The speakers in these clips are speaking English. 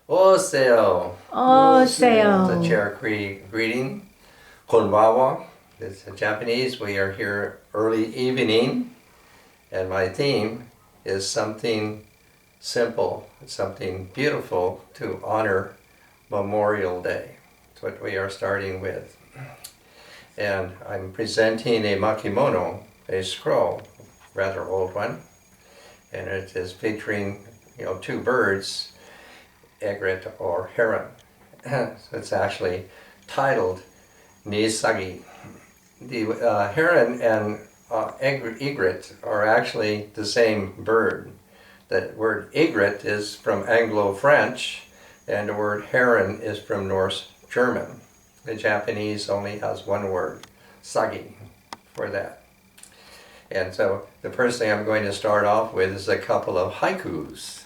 Oseo. Oseo. The Cherokee greeting. Konbawa. It's Japanese. We are here early evening, and my theme is something simple, something beautiful to honor Memorial Day. That's what we are starting with. And I'm presenting a makimono, a scroll, rather old one, and it is featuring, two birds, egret or heron. So it's actually titled Nisagi. The heron and egret are actually the same bird. The word egret is from Anglo-French, and the word heron is from Norse German. The Japanese only has one word, sagi, for that. And so the first thing I'm going to start off with is a couple of haikus.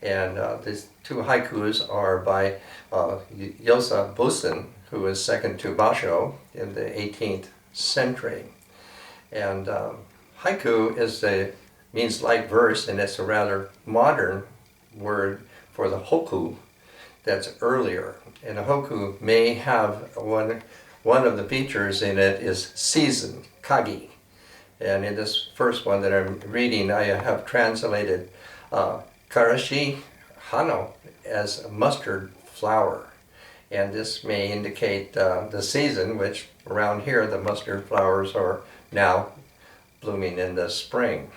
And these two haikus are by Yosa Busen, who was second to Basho in the 18th century. And haiku means light verse, and it's a rather modern word for the hoku that's earlier. And a hoku may have one of the features in it is season, kagi. And in this first one that I'm reading, I have translated karashi hano as mustard flower. And this may indicate the season, which around here the mustard flowers are now blooming in the spring.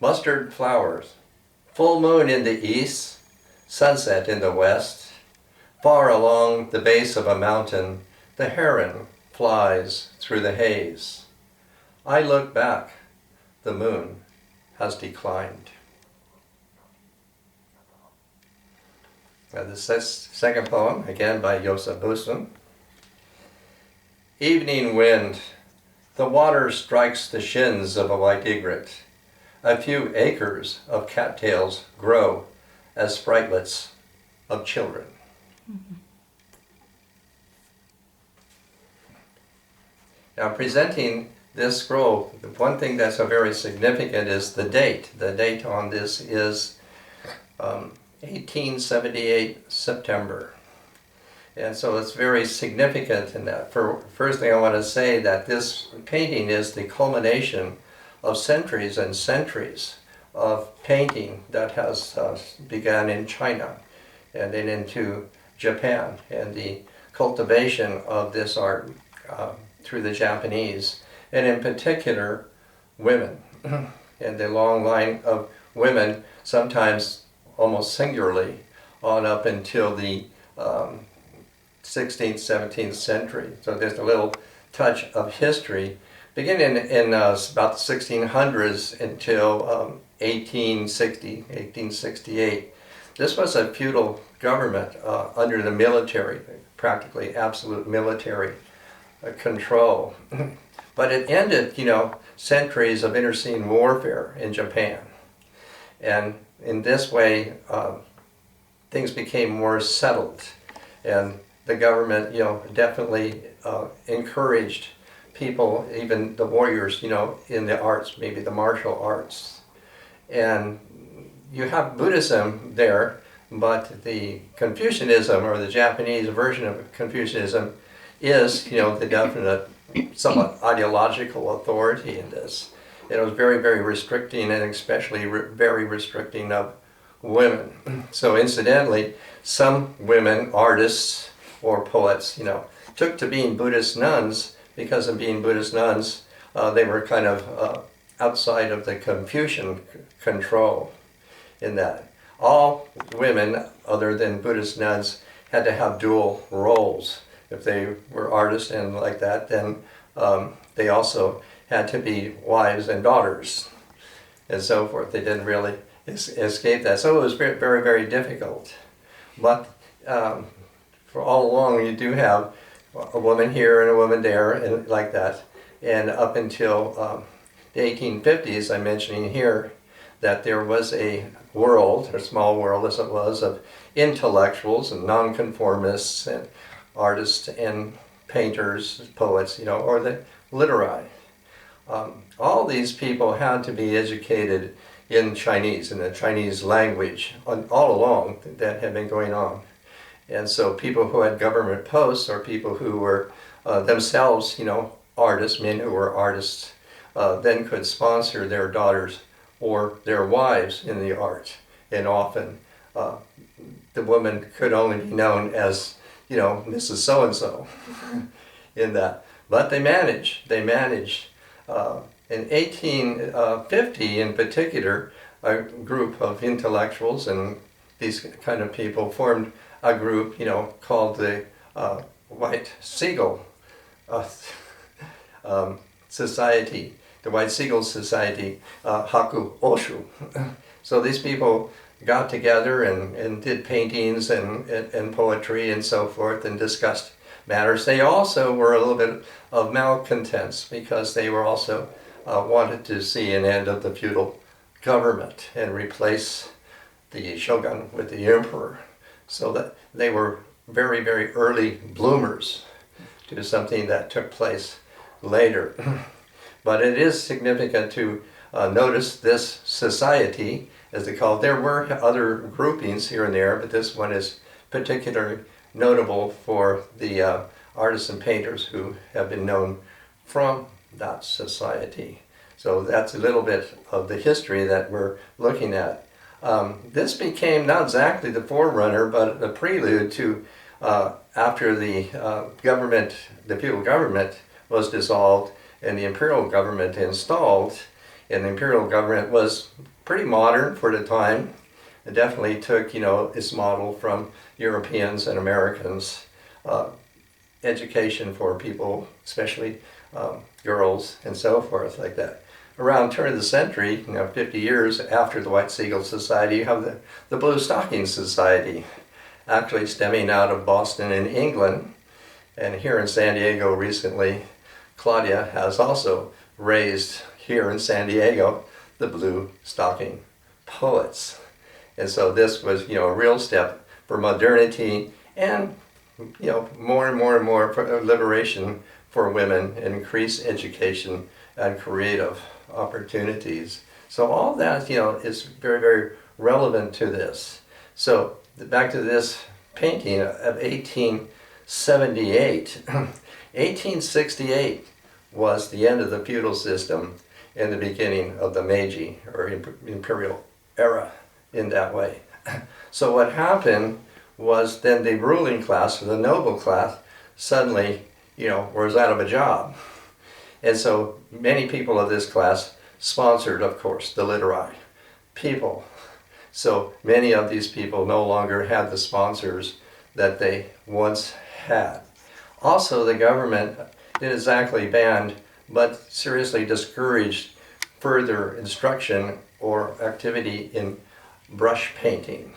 Mustard flowers. Full moon in the east, sunset in the west. Far along the base of a mountain, the heron flies through the haze. I look back, the moon has declined. Now the second poem, again by Yosa Busen. Evening wind, the water strikes the shins of a white egret. A few acres of cattails grow as spritlets of children. Mm-hmm. Now presenting this scroll, the one thing that's very significant is the date. The date on this is 1878 September. And so it's very significant in that. First thing I want to say that this painting is the culmination of centuries and centuries of painting that has begun in China and then into Japan, and the cultivation of this art through the Japanese, and in particular women, and the long line of women, sometimes almost singularly, on up until the 16th, 17th century. So there's a little touch of history beginning in about the 1600s until 1860, 1868. This was a feudal government under the military, practically absolute military control. But it ended, centuries of internecine warfare in Japan. And in this way, things became more settled. And the government, definitely encouraged people, even the warriors, in the arts, maybe the martial arts. And you have Buddhism there, but the Confucianism, or the Japanese version of Confucianism, is, the definite, somewhat ideological authority in this. It was very, very restricting, and especially very restricting of women. So incidentally, some women, artists or poets, took to being Buddhist nuns because of being Buddhist nuns. They were kind of outside of the Confucian control in that. All women, other than Buddhist nuns, had to have dual roles. If they were artists and like that, then they also had to be wives and daughters and so forth. They didn't really escape that. So it was very, very, very difficult. But for all along, you do have a woman here and a woman there and like that. And up until the 1850s, I'm mentioning here that there was a world, a small world as it was, of intellectuals and nonconformists and artists and painters, poets, or the literati. All these people had to be educated in Chinese, in the Chinese language, all along that had been going on. And so people who had government posts or people who were themselves, artists, men who were artists, then could sponsor their daughters or their wives in the arts. And often the woman could only be known as, Mrs. So-and-so in that. But they managed. In 1850 in particular, a group of intellectuals and these kind of people formed a group, called the White Seagull Society, the White Seagull Society, Haku Oshu. So these people got together and did paintings and poetry and so forth and discussed matters. They also were a little bit of malcontents because they were also wanted to see an end of the feudal government and replace the shogun with the emperor. So that they were very, very early bloomers to something that took place later. But it is significant to notice this society, as they call it. There were other groupings here and there, but this one is particularly notable for the artists and painters who have been known from that society. So that's a little bit of the history that we're looking at. This became not exactly the forerunner, but a prelude to after the the feudal government was dissolved and the imperial government installed. And the imperial government was pretty modern for the time. It definitely took, its model from Europeans and Americans, education for people, especially girls and so forth like that. Around turn of the century, 50 years after the White Seagull Society, you have the Blue Stocking Society, actually stemming out of Boston in England. And here in San Diego recently, Claudia has also raised here in San Diego the Blue Stocking Poets. And so this was, a real step for modernity and, more and more and more for liberation for women, and increased education and creative opportunities. So all that, is very, very relevant to this. So back to this painting of 1878. 1868 was the end of the feudal system and the beginning of the Meiji, or imperial era, in that way. So what happened was then the ruling class, or the noble class, suddenly, was out of a job. And so many people of this class sponsored, of course, the literati people. So many of these people no longer had the sponsors that they once had. Also, the government didn't exactly ban, but seriously discouraged further instruction or activity in brush painting,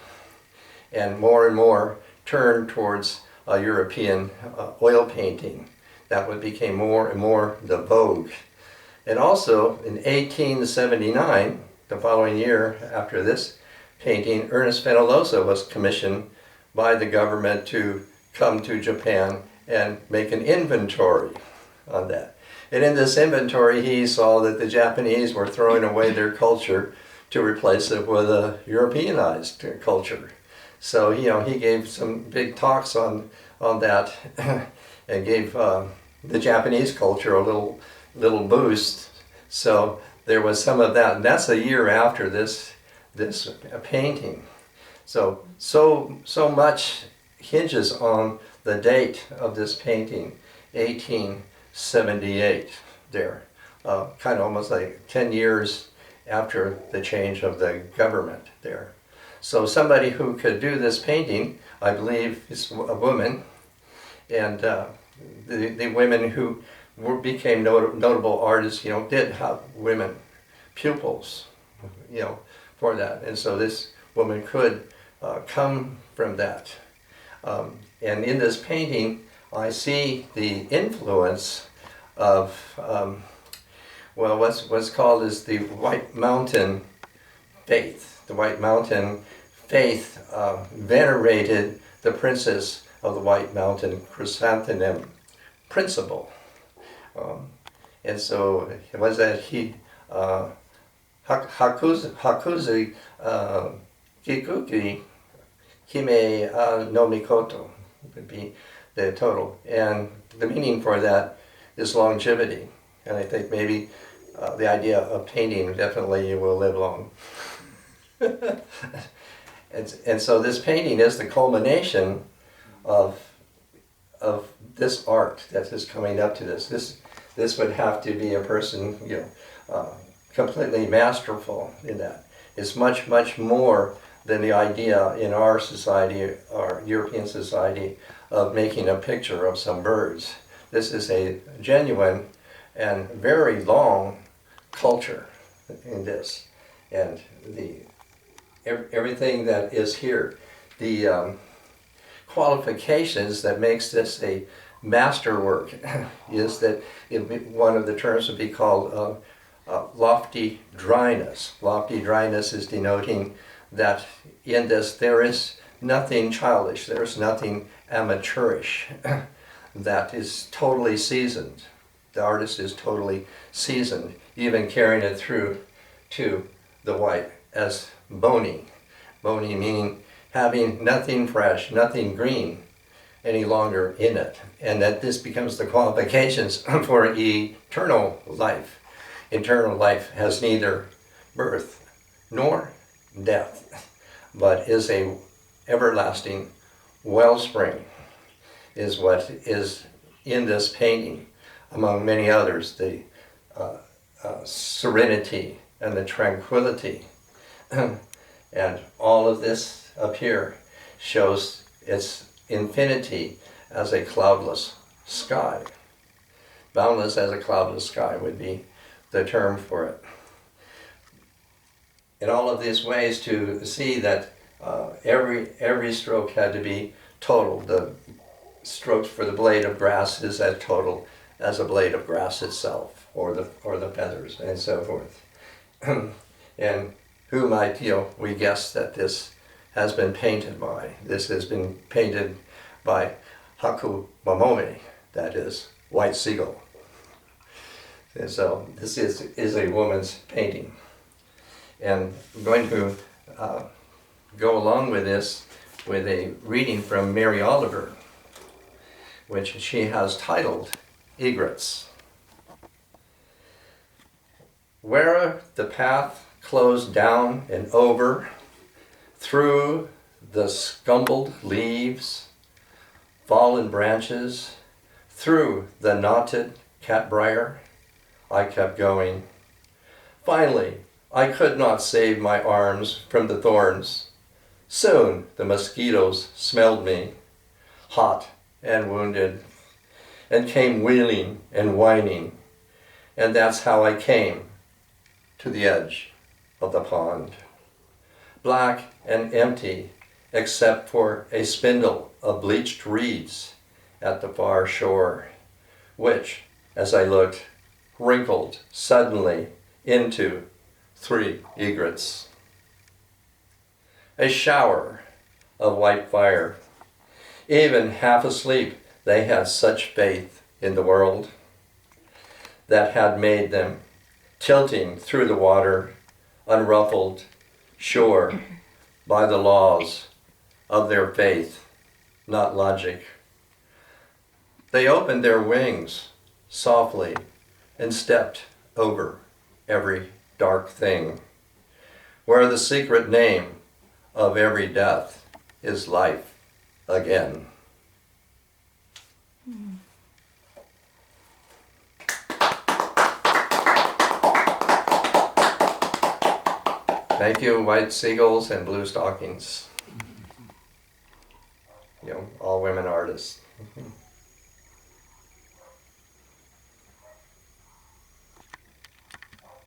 and more turned towards European oil painting. That became more and more the vogue. And also in 1879, the following year after this painting, Ernest Fenollosa was commissioned by the government to come to Japan and make an inventory on that. And in this inventory, he saw that the Japanese were throwing away their culture to replace it with a Europeanized culture. So, he gave some big talks on that and gave the Japanese culture a little boost. So there was some of that, and that's a year after this painting. So much hinges on the date of this painting, 1878 there, kind of almost like 10 years after the change of the government there. So somebody who could do this painting, I believe, is a woman, and the women who became notable artists, did have women pupils, for that. And so this woman could come from that. And in this painting, I see the influence of, what's called as the White Mountain faith. The White Mountain faith venerated the princess of the White Mountain chrysanthemum principle. And so it was that Hakuzu Kikuki Hime no Mikoto would be the total. And the meaning for that is longevity. And I think maybe the idea of painting, definitely you will live long. And so this painting is the culmination of this art that is coming up to this. This would have to be a person, completely masterful in that. It's much, much more than the idea in our society, our European society, of making a picture of some birds. This is a genuine and very long culture in this. And everything that is here, the qualifications that makes this a masterwork is that one of the terms would be called lofty dryness. Lofty dryness is denoting that in this there is nothing childish, there is nothing amateurish, that is totally seasoned. The artist is totally seasoned, even carrying it through to the white as bony. Bony meaning having nothing fresh, nothing green any longer in it. And that this becomes the qualifications for eternal life. Eternal life has neither birth nor death, but is a everlasting wellspring, is what is in this painting, among many others, the serenity and the tranquility. And all of this up here shows its infinity as a cloudless sky. Boundless as a cloudless sky would be the term for it. In all of these ways to see that every stroke had to be total. The strokes for the blade of grass is as total as a blade of grass itself, or the feathers, and so forth. And who might we guess that this has been painted by? This has been painted by Haku Mamome, that is, white seagull. And so this is a woman's painting. And I'm going to go along with this with a reading from Mary Oliver, which she has titled Egrets. Where the path closed down and over, through the scumbled leaves, fallen branches, through the knotted catbrier, I kept going. Finally, I could not save my arms from the thorns. Soon the mosquitoes smelled me, hot and wounded, and came wheeling and whining. And that's how I came to the edge of the pond. Black and empty, except for a spindle of bleached reeds at the far shore, which, as I looked, wrinkled suddenly into 3 egrets. A shower of white fire. Even half asleep, they had such faith in the world that had made them, tilting through the water, unruffled, sure by the laws of their faith, not logic. They opened their wings softly and stepped over every dark thing, where the secret name of every death is life again. Thank you, white seagulls and blue stockings. All women artists.